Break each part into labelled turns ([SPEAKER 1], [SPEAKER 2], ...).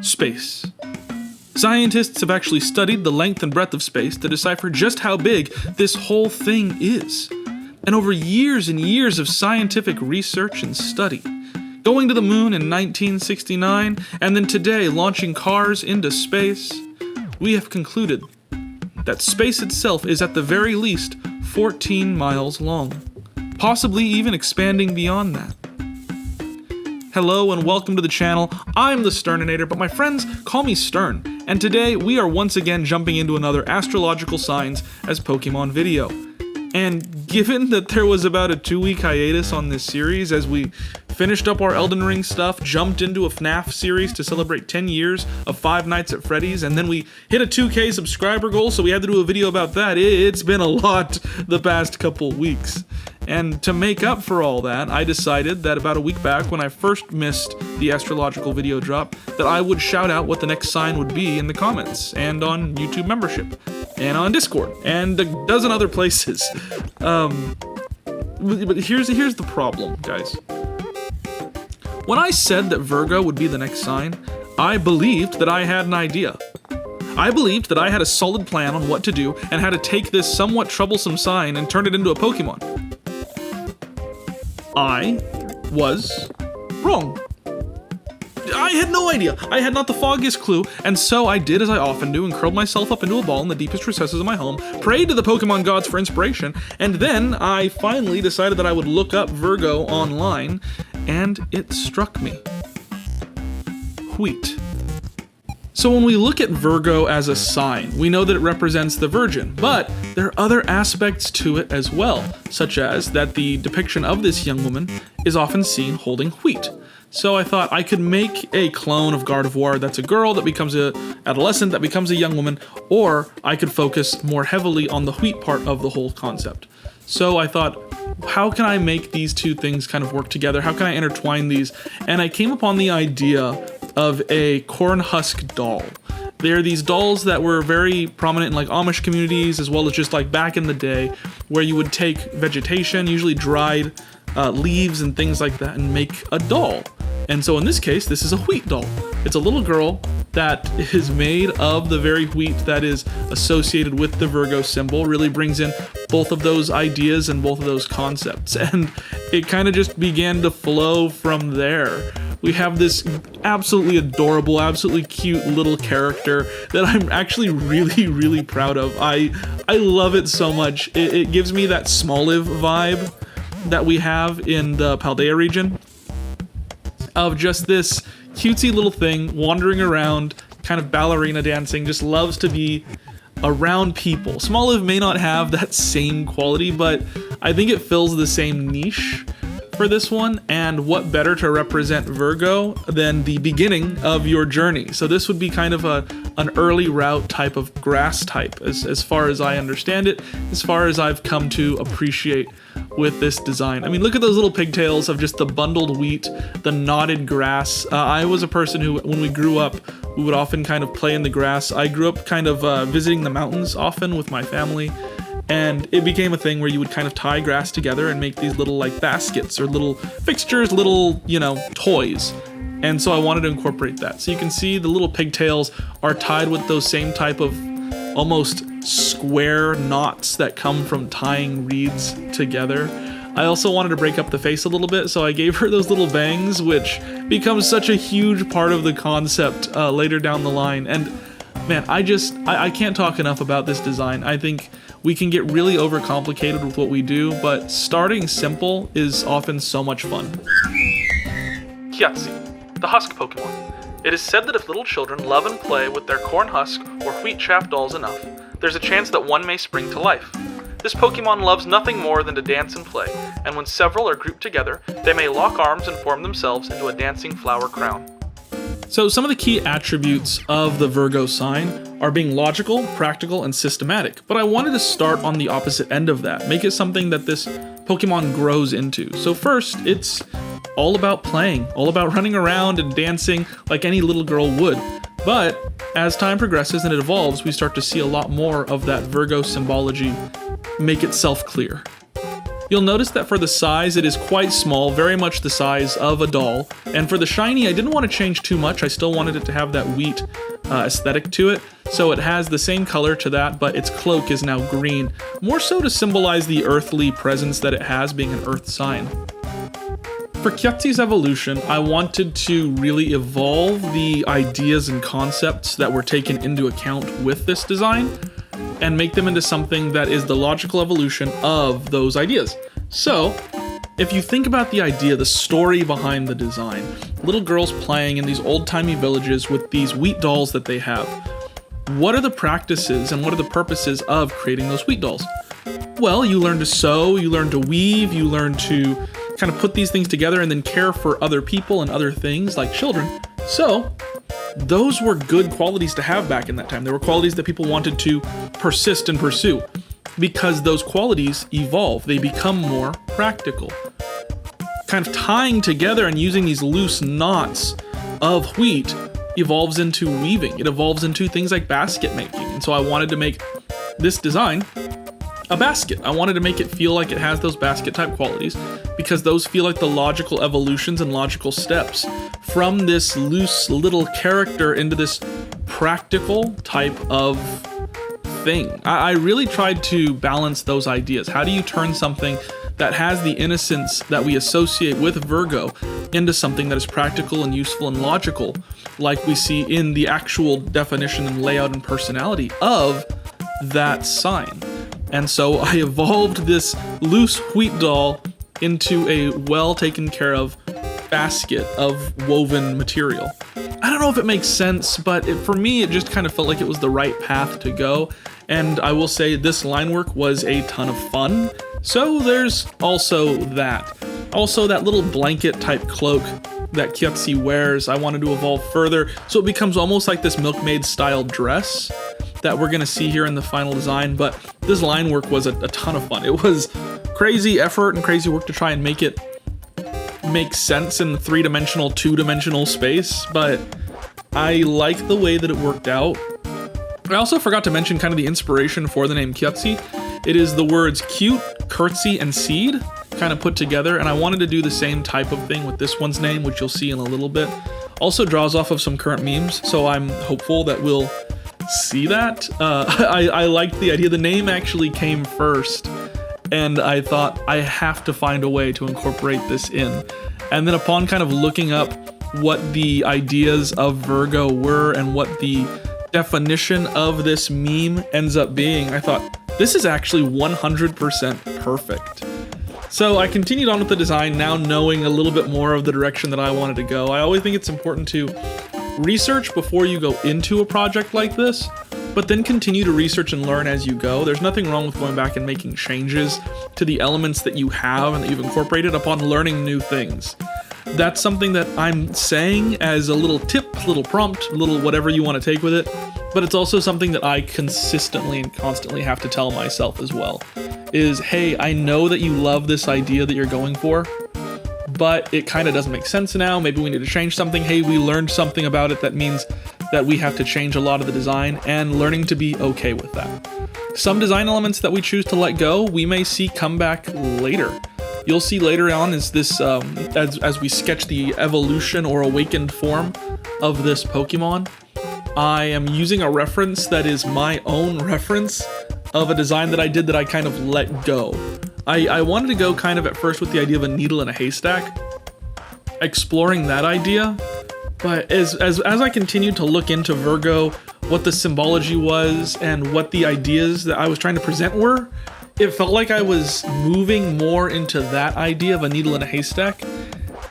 [SPEAKER 1] Space. Scientists have actually studied the length and breadth of space to decipher just how big this whole thing is. And over years and years of scientific research and study, going to the moon in 1969 and then today launching cars into space, we have concluded that space itself is at the very least 14 miles long, possibly even expanding beyond that. Hello and welcome to the channel. I'm the Thesterninator, but my friends call me Stern, and today we are once again jumping into another astrological signs as Pokémon video. And given that there was about a 2-week hiatus on this series as we finished up our Elden Ring stuff, jumped into a FNAF series to celebrate 10 years of Five Nights at Freddy's, and then we hit a 2K subscriber goal, so we had to do a video about that. It's been a lot the past couple weeks. And to make up for all that, I decided that about a week back when I first missed the astrological video drop, that I would shout out what the next sign would be in the comments, and on YouTube membership, and on Discord, and a dozen other places. But here's the problem, guys. When I said that Virgo would be the next sign, I believed that I had an idea. I believed that I had a solid plan on what to do and how to take this somewhat troublesome sign and turn it into a Pokemon. I was wrong. I had no idea. I had not the foggiest clue, and so I did as I often do and curled myself up into a ball in the deepest recesses of my home, prayed to the Pokemon gods for inspiration, and then I finally decided that I would look up Virgo online, and it struck me. Wheat. So when we look at Virgo as a sign, we know that it represents the Virgin, but there are other aspects to it as well, such as that the depiction of this young woman is often seen holding wheat. So I thought I could make a clone of Gardevoir that's a girl that becomes an adolescent that becomes a young woman, or I could focus more heavily on the wheat part of the whole concept. So I thought, how can I make these two things kind of work together? How can I intertwine these? And I came upon the idea of a corn husk doll. They're these dolls that were very prominent in like Amish communities, as well as just like back in the day, where you would take vegetation, usually dried leaves and things like that, and make a doll. And so in this case, this is a wheat doll. It's a little girl that is made of the very wheat that is associated with the Virgo symbol, really brings in both of those ideas and both of those concepts. And it kind of just began to flow from there. We have this absolutely adorable, absolutely cute little character that I'm actually really proud of. I love it so much. It gives me that Smoliv vibe that we have in the Paldea region, of just this cutesy little thing wandering around, kind of ballerina dancing, just loves to be around people. Smoliv may not have that same quality, but I think it fills the same niche for this one, and what better to represent Virgo than the beginning of your journey. So this would be kind of an early route type of grass type, as far as I understand it, as far as I've come to appreciate with this design. I mean, look at those little pigtails of just the bundled wheat, the knotted grass. I was a person who, when we grew up, we would often kind of play in the grass. I grew up kind of visiting the mountains often with my family, and it became a thing where you would kind of tie grass together and make these little like baskets or little fixtures, little, toys. And so I wanted to incorporate that. So you can see the little pigtails are tied with those same type of almost square knots that come from tying reeds together. I also wanted to break up the face a little bit, so I gave her those little bangs, which becomes such a huge part of the concept later down the line. And man, I can't talk enough about this design. I think we can get really overcomplicated with what we do, but starting simple is often so much fun. Kyatsi, the husk Pokemon. It is said that if little children love and play with their corn husk or wheat chaff dolls enough, there's a chance that one may spring to life. This Pokemon loves nothing more than to dance and play, and when several are grouped together, they may lock arms and form themselves into a dancing flower crown. So some of the key attributes of the Virgo sign are being logical, practical, and systematic, but I wanted to start on the opposite end of that, make it something that this Pokemon grows into. So first, it's all about playing, all about running around and dancing like any little girl would. But as time progresses and it evolves, we start to see a lot more of that Virgo symbology make itself clear. You'll notice that for the size, it is quite small, very much the size of a doll. And for the shiny, I didn't want to change too much. I still wanted it to have that wheat aesthetic to it. So it has the same color to that, but its cloak is now green, more so to symbolize the earthly presence that it has, being an earth sign. For Kyotsi's evolution, I wanted to really evolve the ideas and concepts that were taken into account with this design and make them into something that is the logical evolution of those ideas. So, if you think about the idea, the story behind the design, little girls playing in these old-timey villages with these wheat dolls that they have, what are the practices and what are the purposes of creating those wheat dolls? Well, you learn to sew, you learn to weave, you learn to kind of put these things together and then care for other people and other things like children. So, those were good qualities to have back in that time. They were qualities that people wanted to persist and pursue because those qualities evolve. They become more practical. Kind of tying together and using these loose knots of wheat evolves into weaving. It evolves into things like basket making. And so I wanted to make this design a basket. I wanted to make it feel like it has those basket type qualities because those feel like the logical evolutions and logical steps from this loose little character into this practical type of thing. I really tried to balance those ideas. How do you turn something that has the innocence that we associate with Virgo into something that is practical and useful and logical, like we see in the actual definition and layout and personality of that sign? And so I evolved this loose wheat doll into a well taken care of basket of woven material. I don't know if it makes sense, but for me, it just kind of felt like it was the right path to go. And I will say this line work was a ton of fun. So there's also that. Also, that little blanket type cloak that Kyotsi wears, I wanted to evolve further. So it becomes almost like this milkmaid style dress that we're gonna see here in the final design. But this line work was a ton of fun. It was crazy effort and crazy work to try and make it make sense in the 3-dimensional, 2-dimensional space, but I like the way that it worked out. I also forgot to mention kind of the inspiration for the name Kyotsi. It is the words cute, curtsy, and seed kind of put together, and I wanted to do the same type of thing with this one's name, which you'll see in a little bit. Also draws off of some current memes, so I'm hopeful that we'll see that. I liked the idea. The name actually came first, and I thought I have to find a way to incorporate this in. And then upon kind of looking up what the ideas of Virgo were and what the definition of this meme ends up being, I thought, this is actually 100% perfect. So I continued on with the design, now knowing a little bit more of the direction that I wanted to go. I always think it's important to research before you go into a project like this, but then continue to research and learn as you go. There's nothing wrong with going back and making changes to the elements that you have and that you've incorporated upon learning new things. That's something that I'm saying as a little tip, little prompt, little whatever you want to take with it, but it's also something that I consistently and constantly have to tell myself as well, is, hey, I know that you love this idea that you're going for, but it kind of doesn't make sense now. Maybe we need to change something. Hey, we learned something about it that means that we have to change a lot of the design, and learning to be okay with that. Some design elements that we choose to let go, we may see come back later. You'll see later on as this, as we sketch the evolution or awakened form of this Pokemon, I am using a reference that is my own reference of a design that I did that I kind of let go. I wanted to go kind of at first with the idea of a needle in a haystack, exploring that idea, but as I continued to look into Virgo, what the symbology was and what the ideas that I was trying to present were, it felt like I was moving more into that idea of a needle in a haystack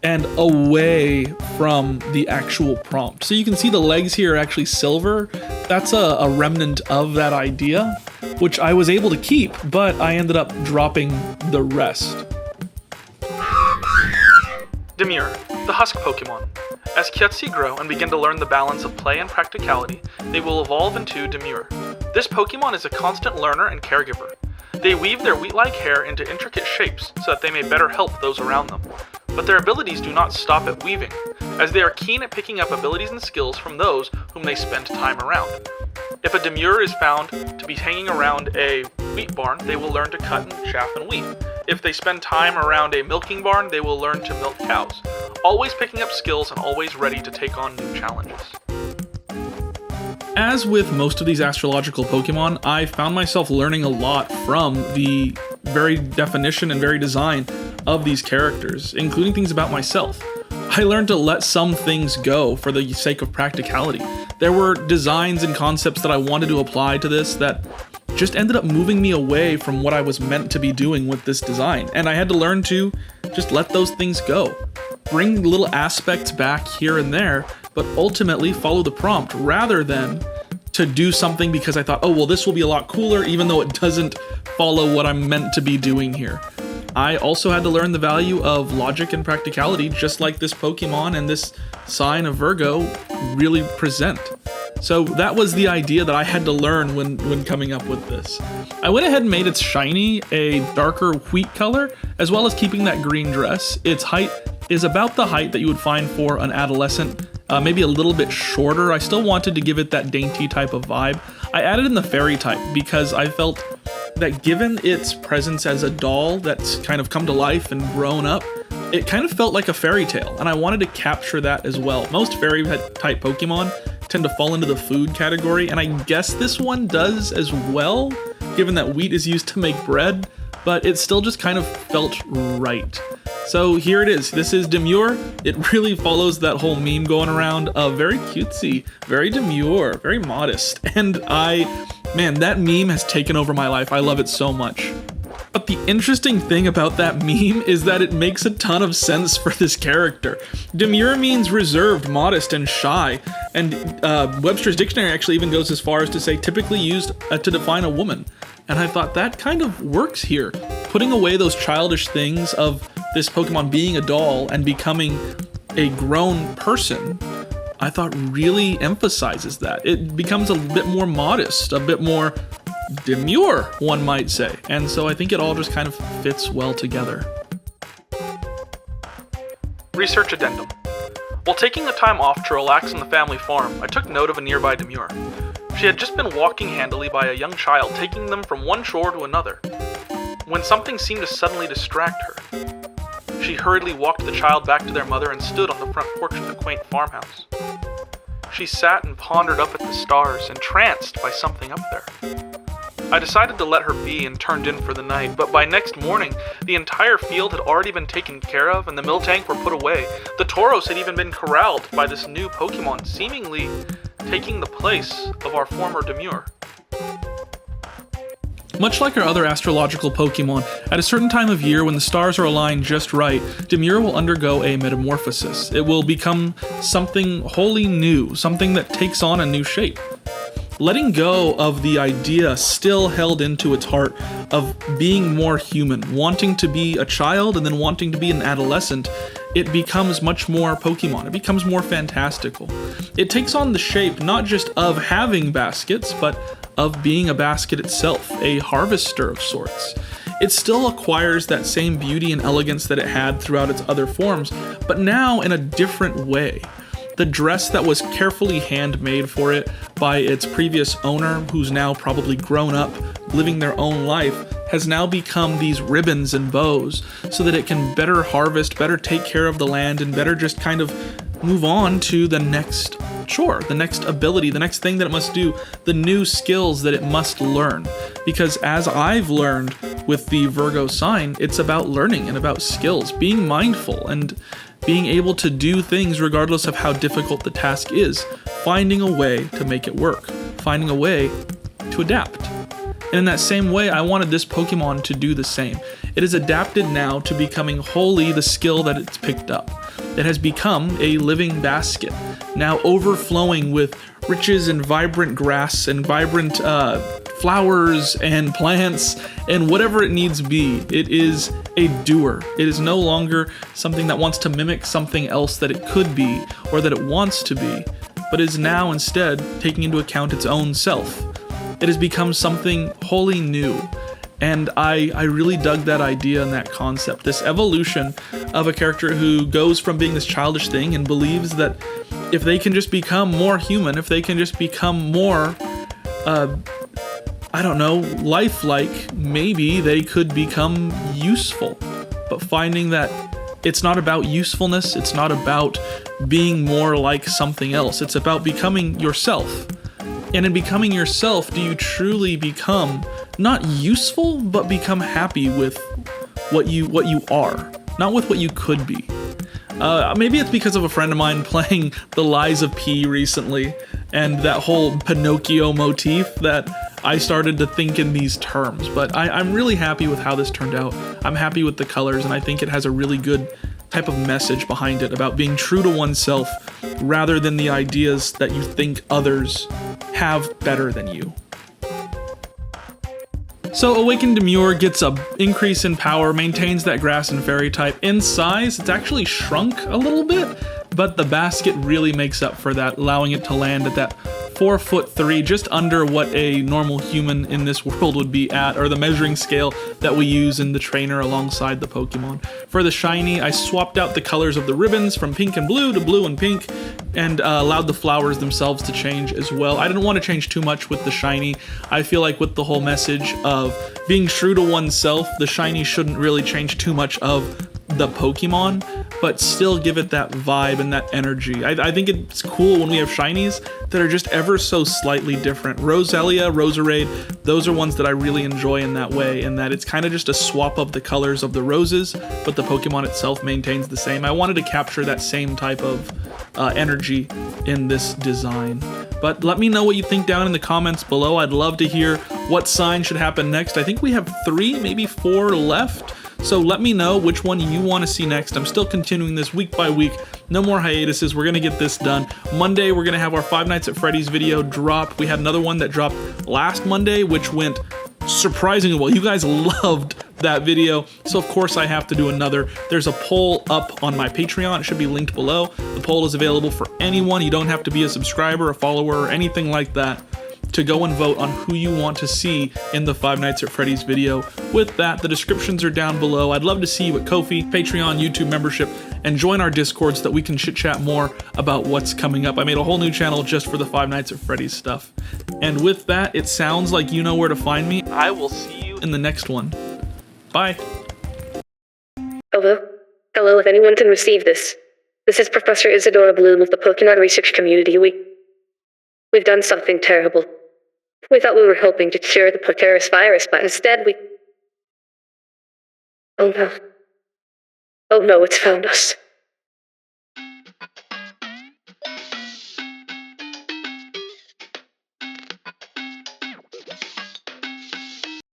[SPEAKER 1] and away from the actual prompt. So you can see the legs here are actually silver. That's a remnant of that idea, which I was able to keep, but I ended up dropping the rest. Demure, the Husk Pokemon. As Kyotsi grow and begin to learn the balance of play and practicality, they will evolve into Demure. This Pokemon is a constant learner and caregiver. They weave their wheat-like hair into intricate shapes so that they may better help those around them. But their abilities do not stop at weaving, as they are keen at picking up abilities and skills from those whom they spend time around. If a Demure is found to be hanging around a wheat barn, they will learn to cut and chaff and weave. If they spend time around a milking barn, they will learn to milk cows, always picking up skills and always ready to take on new challenges. As with most of these astrological Pokemon, I found myself learning a lot from the very definition and very design of these characters, including things about myself. I learned to let some things go for the sake of practicality. There were designs and concepts that I wanted to apply to this that just ended up moving me away from what I was meant to be doing with this design, and I had to learn to just let those things go. Bring little aspects back here and there, but ultimately follow the prompt rather than to do something because I thought, oh, well, this will be a lot cooler, even though it doesn't follow what I'm meant to be doing here. I also had to learn the value of logic and practicality, just like this Pokemon and this sign of Virgo really present. So that was the idea that I had to learn when coming up with this. I went ahead and made its shiny a darker wheat color, as well as keeping that green dress. Its height is about the height that you would find for an adolescent, maybe a little bit shorter. I still wanted to give it that dainty type of vibe. I added in the fairy type because I felt that given its presence as a doll that's kind of come to life and grown up, it kind of felt like a fairy tale, and I wanted to capture that as well. Most fairy type Pokemon tend to fall into the food category, and I guess this one does as well, given that wheat is used to make bread, but it still just kind of felt right. So here it is. This is demure. It really follows that whole meme going around of very cutesy, very demure, very modest. And man, that meme has taken over my life. I love it so much. But the interesting thing about that meme is that it makes a ton of sense for this character. Demure means reserved, modest, and shy. And Webster's dictionary actually even goes as far as to say typically used to define a woman. And I thought that kind of works here. Putting away those childish things of this Pokemon being a doll and becoming a grown person, I thought really emphasizes that. It becomes a bit more modest, a bit more demure, one might say. And so I think it all just kind of fits well together. Research addendum. While taking the time off to relax on the family farm, I took note of a nearby demure. She had just been walking handily by a young child, taking them from one shore to another, when something seemed to suddenly distract her. She hurriedly walked the child back to their mother and stood on the front porch of the quaint farmhouse. She sat and pondered up at the stars, entranced by something up there. I decided to let her be and turned in for the night, but by next morning, the entire field had already been taken care of and the mill tank were put away. The Tauros had even been corralled by this new Pokemon, seemingly taking the place of our former demure. Much like our other astrological Pokemon, at a certain time of year when the stars are aligned just right, Demure will undergo a metamorphosis. It will become something wholly new, something that takes on a new shape. Letting go of the idea still held into its heart of being more human, wanting to be a child and then wanting to be an adolescent, it becomes much more Pokemon. It becomes more fantastical. It takes on the shape not just of having baskets, but of being a basket itself, a harvester of sorts. It still acquires that same beauty and elegance that it had throughout its other forms, but now in a different way. The dress that was carefully handmade for it by its previous owner, who's now probably grown up, living their own life, has now become these ribbons and bows so that it can better harvest, better take care of the land, and better just kind of move on to the next chore, the next ability, the next thing that it must do, the new skills that it must learn. Because as I've learned with the Virgo sign, it's about learning and about skills, being mindful and being able to do things regardless of how difficult the task is, finding a way to make it work, finding a way to adapt. And in that same way, I wanted this Pokemon to do the same. It is adapted now to becoming wholly the skill that it's picked up. It has become a living basket, now overflowing with riches and vibrant grass and vibrant flowers and plants and whatever it needs be. It is a doer. It is no longer something that wants to mimic something else that it could be or that it wants to be, but is now instead taking into account its own self. It has become something wholly new. And I really dug that idea and that concept, this evolution of a character who goes from being this childish thing and believes that if they can just become more human, if they can just become more, I don't know, lifelike, maybe they could become useful. But finding that it's not about usefulness, it's not about being more like something else, it's about becoming yourself. And in becoming yourself, do you truly become not useful, but become happy with what you are, not with what you could be? Maybe it's because of a friend of mine playing The Lies of P recently, and that whole Pinocchio motif that I started to think in these terms. But I'm really happy with how this turned out. I'm happy with the colors, and I think it has a really good type of message behind it about being true to oneself rather than the ideas that you think others have better than you. So Awakened Demure gets an increase in power, maintains that grass and fairy type. In size, it's actually shrunk a little bit, but the basket really makes up for that, allowing it to land at that 4'3", just under what a normal human in this world would be at, or the measuring scale that we use in the trainer alongside the Pokemon. For the shiny, I swapped out the colors of the ribbons from pink and blue to blue and pink, and allowed the flowers themselves to change as well. I didn't want to change too much with the shiny. I feel like with the whole message of being true to oneself, the shiny shouldn't really change too much of the Pokemon, but still give it that vibe and that energy. I think it's cool when we have shinies that are just ever so slightly different. Roselia, Roserade, those are ones that I really enjoy in that way, in that it's kind of just a swap of the colors of the roses, but the Pokemon itself maintains the same. I wanted to capture that same type of energy in this design. But let me know what you think down in the comments below. I'd love to hear what sign should happen next. I think we have 3, maybe 4 left. So let me know which one you want to see next. I'm still continuing this week by week. No more hiatuses. We're going to get this done. Monday, we're going to have our Five Nights at Freddy's video drop. We had another one that dropped last Monday, which went surprisingly well. You guys loved that video. So of course I have to do another. There's a poll up on my Patreon. It should be linked below. The poll is available for anyone. You don't have to be a subscriber, a follower, or anything like that to go and vote on who you want to see in the Five Nights at Freddy's video. With that, the descriptions are down below. I'd love to see you at Ko-fi, Patreon, YouTube membership, and join our Discord so that we can chit-chat more about what's coming up. I made a whole new channel just for the Five Nights at Freddy's stuff. And with that, it sounds like you know where to find me. I will see you in the next one. Bye.
[SPEAKER 2] Hello? Hello, if anyone can receive this. This is Professor Izadora Bloom of the Pokemon research community. We've done something terrible. We thought we were hoping to cure the Pokeris virus, but instead Oh no, it's found us.